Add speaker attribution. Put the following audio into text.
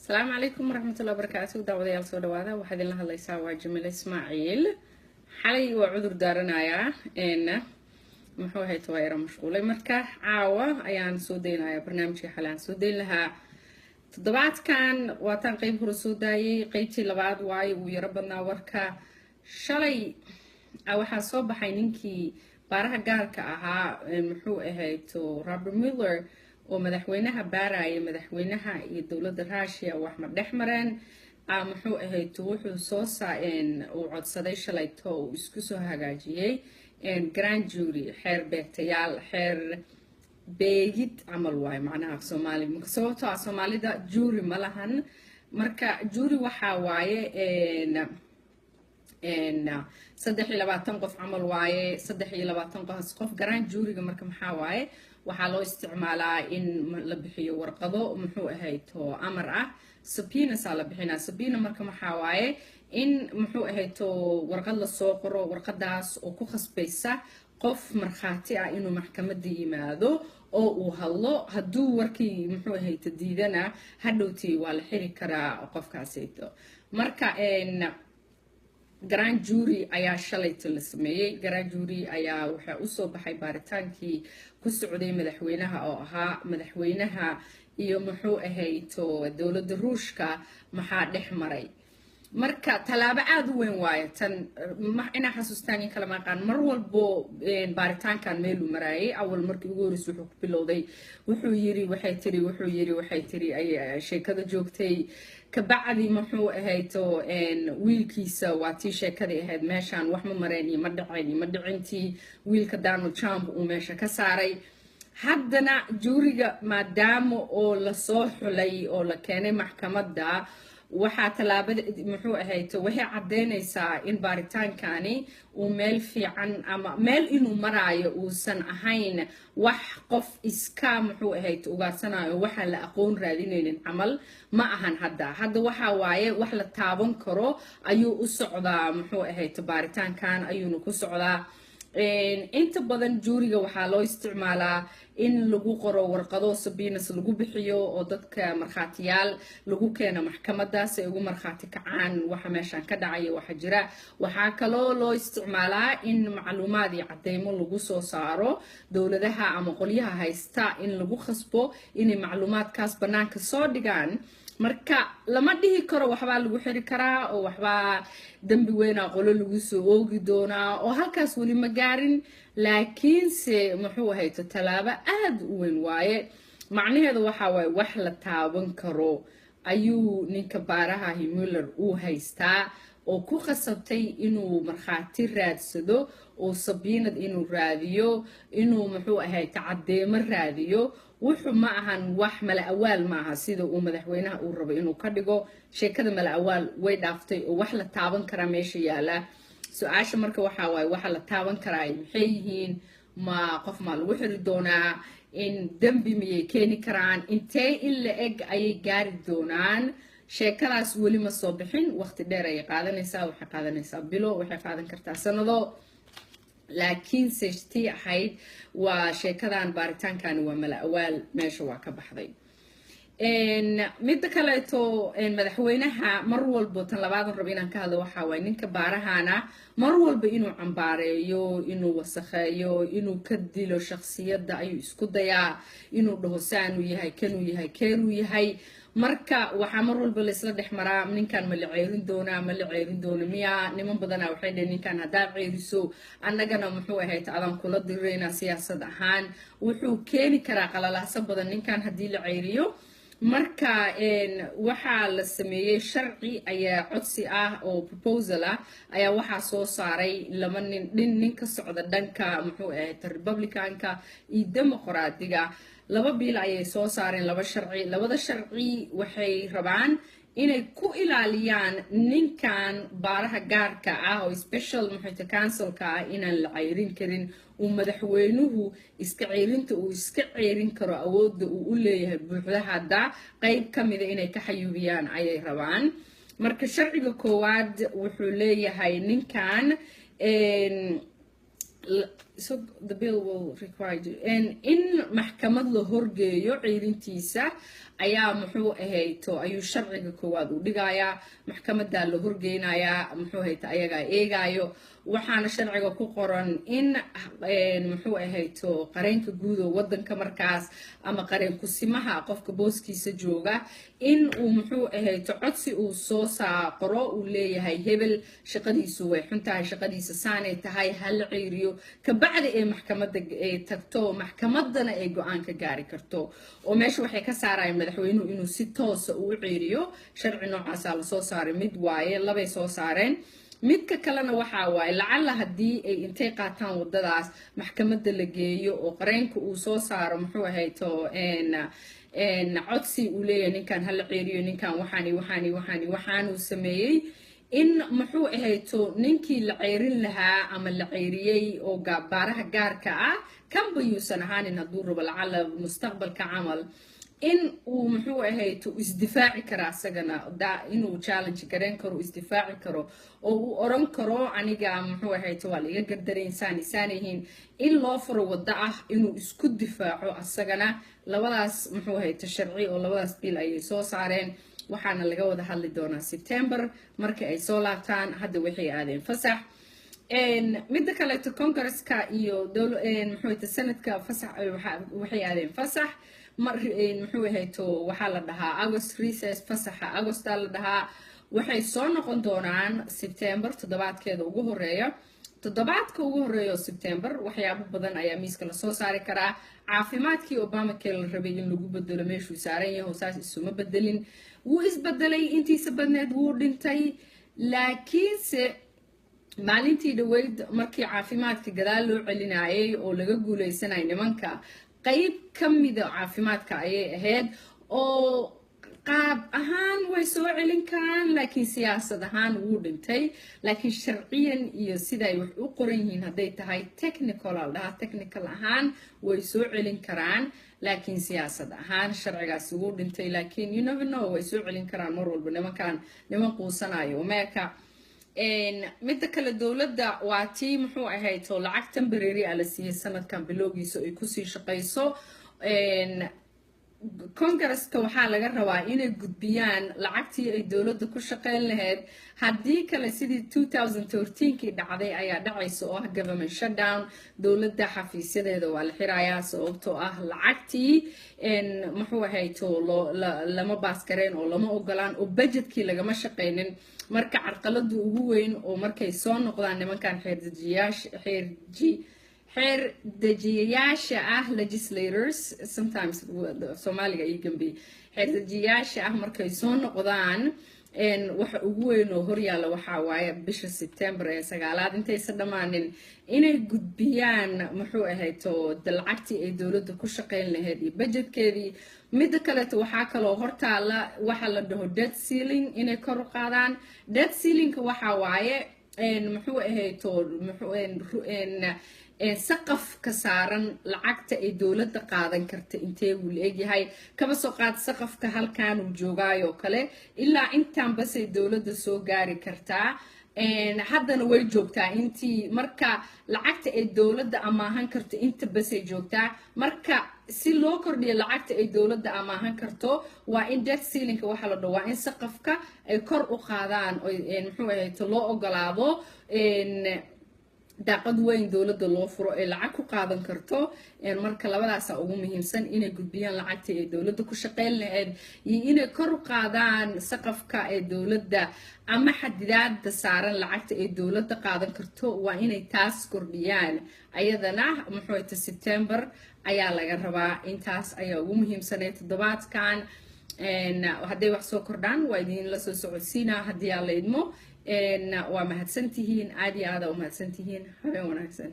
Speaker 1: السلام عليكم ورحمة الله وبركاته. دعوة سو دوادا waxaad in la hadlaysaa waa Jamil Ismaaciil. xalay waa cudur daaranayaa muxuu ahayd tawayra mashquulay marka caawa ayaan soo deynayaa barnaamijka xalay aan soo deyn lahaa toddobaadkan waa tan qayb hore soo daayay qaybtii labaad waayo uu yara badnaa warka shalay waxaa soo baxay ninkii baaraha gaarka ahaa muxuu ahayd Robert Mueller oo madaxweynaha baaraya madaxweynaha iyo dawladda Russia wax ma dhexmareen muxuu ahayd wuxuu soo saareen oo codsaday shalayto oo isku soo hagaajiyay grand jury xeer beertayaal xeer beegid amal waay macnaha Soomaali marka sababtoo ah Soomaalida jury ma lahan marka jury waxa waaye 23 qof amal waaye 23 qof grand juryga marka maxaa waaye waxaa loo isticmaalaa in la bixiyo warqado muxuu ahayd oo amar ah subpoena la bixinaa subpoena marka maxaa waaye in muxuu ahayd warqad la soo qoro warqadaas oo ku khasbaysa qof markhaati ah inuu maxkamadda yimaado oo uu hadlo hadduu warkii muxuu ahayd diidana hadhowtii waa la xiri karaa qofkaasayto marka grand jury ayaa shalayta la sameeyay grand jury ayaa waxa u soo baxay baaritaankii ku socday madaxweynaha oo ahaa madaxweynaha iyo muxuu ahayd dawladda Ruushka maxaa dhex maray marka talaabo aad u weyn waaye tan ina xasuustaan in kala maqaan mar walbo baaritaankan meel u maray awal markii ugu horeysay wuxuu ku bilowday wuxuu yiri waxay tiri ay sheekada joogtay kabacdi muxuu ahayd wiilkiisa waa tii sheekada ahayd meeshan wax ma mareen ma dhicintii wiilka Donald Trump uu meesha ka saaray haddana juuriga maadaama oo la soo xulay oo la keenay maxkamadda waxaa talaabada muxuu ahayd waxay cadeynaysaa in baaritaankani uu meel fiican ama meel inuu maraayo uusan ahayn wax qof iska muxuu ahayd ugaarsanayo waxa la aqoon raadinaynin amal ma ahan hadda waxa waaye wax la taaban karo ayuu u socdaa muxuu ahayd baaritaankan ayuuna ku socdaa inta badan juuriga waxaa loo isticmaalaa in lagu qoro warqado subpoenas lagu bixiyo oo dadka markhaatiyaal lagu keeno maxkamadaas ay ugu markhaati kacaan waxa meeshan ka dhacay waxa jira waxaa kaloo loo isticmaalaa in macluumaad iyo cadeymo lagu soo saaro dawladaha ama qolyaha haysta in lagu khasbo inay macluumaadkaas banaanka soo dhigaan marka lama dhihi karo waxba lagu xiri karaa oo waxba dambi weyn ah qolo lagu soo oogi doonaa oo halkaas wali ma gaarin laakiin se muxuu ahayd talaabo aad u weyn waaye macnaheedu waxa waaye wax la taaban karo ayuu ninka baaraha Mueller uu haystaa oo ku qasabtay inuu markhaati raadsado oo subpoenad inuu raadiyo inuu muxuu ahayd cadeemo raadiyo wuxuu ma ahan wax mala awaal ma aha sida uu madaxweynaha uu rabo inuu ka dhigo sheekada mala awaal way dhaaftay oo wax la taaban kara meesha yaala su'aasha marka waxa waaye waxa la taaban karaa maxay yihiin ma qof ma lagu xiri doonaa in dambi miyay keeni karaan intee in la eg ayay gaari doonaan sheekadaas weli ma soo bixin waqti dheer ay qaadanaysaa waxay qaadanaysaa bilo waxay qaadan kartaa sanado laakiin safety ahayd waa sheekadan baaritaankan waa mala awaal meesha waa ka baxday mid kale madaxweynaha mar walba tan labaadan rabo inaan ka hadlo waxa waay ninka baarahana mar walba inuu cambaareeyo inuu wasakheeyo inuu ka dilo shakhsiyadda ayuu isku dayaa inuu dhaho saanuu yahay kanuu yahay keeruu yahay marka waxaa mar walba la isla dhex maraa ninkan ma la ceerin doona miya niman badan waxay dhaheen ninkan hadaa ceeriso annagana muxuu ahayd adan kula dirayna siyaasad ahaan wuxuu keeni karaa qalalaasa badan ninkan hadii la ceeriyo marka waxaa la sameeyay sharci ayaa codsi ah oo proposal ah ayaa waxaa soo saaray laba nin ka socda dhanka muxuu ahayd Republicanka iyo Dimuqraadiga laba biil ayay soo saareen labada sharci waxay rabaan inay ku ilaaliyaan ninkan baaraha gaarka ah oo special muxuu councilka ah inaan la ceyrin karin uu madaxweynuhu iska ceyrin karo awoodda uu u leeyahay buuxda hadda qayb kamida inay ka xayuubiyaan ayay rabaan marka sharciga koowaad wuxuu leeyahay ninkan so the bill will require you and in maxkamad la horgeeyo ciidantiisa ayaa muxuu ahayto ayuu sharciga koowaad u dhigayaa maxkamadda la horgeynayaa muxuu ahayto ayaga eegayo waxaana sharciga ku qoran in muxuu ahayto qareenka guud oo wadanka markaas ama qareen ku simaha qofka booskiisa jooga in uu muxuu ahayto codsi uu soo saaqro uu leeyahay hebel shaqadiisu way xuntahay shaqadiisa saanay tahay hal ciiriyo kabacdi ee maxkamadda ay tagto maxkamaddana ay go'aan ka gaari karto oo meesha waxay ka saarayaan madaxweynuhu inuu si toos ah u ciiriyo sharci noocaas la soo saaray mid waaye labay soo saareen midka kalena waxa waaye lacala hadii ay intay qaataan wadadaas maxkamadda la geeyo oo qareenka uu soo saaro muxuu ahayto codsi uu leeyahay ninkan hal ciiriyo ninkan waxaanu sameeyay in muxuu ahayto ninkii la ceyrin lahaa ama la ceyriyay oo baaraha gaarka ah kanba yuusan ahaanin hadduu rabo lacala mustaqbalka camal in uu muxuu ahayto isdifaaci kara asagana inuu challenge garan karo isdifaaci karo oo uu oran karo aniga muxuu ahayto waa laga gardaray insaanihiin in loo furo wada ah inuu isku difaaco asagana labadaas muxuu ahayto sharci oo labadaas bil ay soo saareen waxaana laga wada hadli doonaa September markii ay soo laabtaan hadda waxay aadeen fasax midda kale Congress-ka iyo muxuu ahayto sanadka fasax waxay aadeen fasax muxuu ahayto waxa la dhahaa August recess fasaxa August la dhahaa waxay soo noqon doonaan September toddobaadkeeda ugu horeeya toddobaadka ugu horeeyo September waxyaabo badan ayaa miiska la soo saari karaa caafimaadkii Obamacare la rabay in lagu bedelo meeshuu saaran yahay saas isuma bedelin wuu isbedelay intiisa badneed wuu dhintay laakiinse maalintii dhaweyd markii caafimaadka gadaal loo celinayay oo laga guuleysanay nimanka qayb kamida caafimaadka ayay ahayd oo qaab ahaan way soo celin karaan laakiin siyaasad ahaan wuu dhintay laakiin sharciyan iyo sida ay wax u qoran yihiin haday tahay technical ahaan way soo celin karaan laakiin siyaasad ahaan sharcigaasi wuu dhintay laakiin you never know way soo celin karaan mar walba niman quusanayo America midda kale dawladda waa tii muxuu ahayto lacag temporary la siiyay sanadkan bilowgiisa ay ku sii shaqeyso Congress-ka waxaa laga rabaa inay gudbiyaan lacagtii ay dawladda ku shaqeyn lahayd haddii kale sidii 2013kii dhacday ayaa dhacaysa oo ah government shutdown dawladda xafiisyadeeda waa la xirayaa sababtoo ah lacagtii muxuu ahayto lama baaskareen oo lama ogolaan oo budgetkii lagama shaqeynin marka carqaladu ugu weyn oo markay soo noqdaan nimankan xeer dejiyayaasha ah legislators sometimes Soomaaliga iyo gambi xeer dejiyayaasha ah markay soo noqdaan waxa ugu weyn oo horyaala waxa waaye bisha September ee 9aad intaysan dhamaanin inay gudbiyaan muxuu ahayto lacagtii ay dawladda ku shaqeyn lahayd iyo budgetkeedii midda kale waxa kale oo hortaala waxa la dhaho debt ceiling inay kor u qaadaan debt ceiling waxa waaye muxuu ahayto saqaf ka saaran lacagta ay dawladda qaadan karta intee uu leeyahay kaba soo qaad saqafka halkaan uu joogaayo kale ilaa intaan bas ay dawladda soo gaari kartaa haddana way joogtaa intii marka lacagta ay dawladda amaahan karto inta bas ay joogtaa marka si loo kordhiyo lacagta ay dawladda amaahan karto waa in debt ceiling waxa la dhaho waa in saqafka ay kor u qaadaan oo muxuu ahayto loo ogolaado daaqad weyn dawladda loo furo ee lacag ku qaadan karto marka labadaas ugu muhiimsan inay gudbiyaan lacagtii ay dawladda ku shaqeyn lahayd iyo inay kor u qaadaan saqafka ee dawladda ama xadidaadda saaran lacagta ay dawladda qaadan karto waa inay taas kordhiyaan ayadana muxuu ahayto September ayaa laga rabaa intaas ayaa ugu muhiimsan toddobaadkan hadday wax soo kordhaan waa idin la soo socodsiinaa haddii aan la idmo waa mahadsantihiin aad iyo aad u mahadsantihiin habeen wanaagsan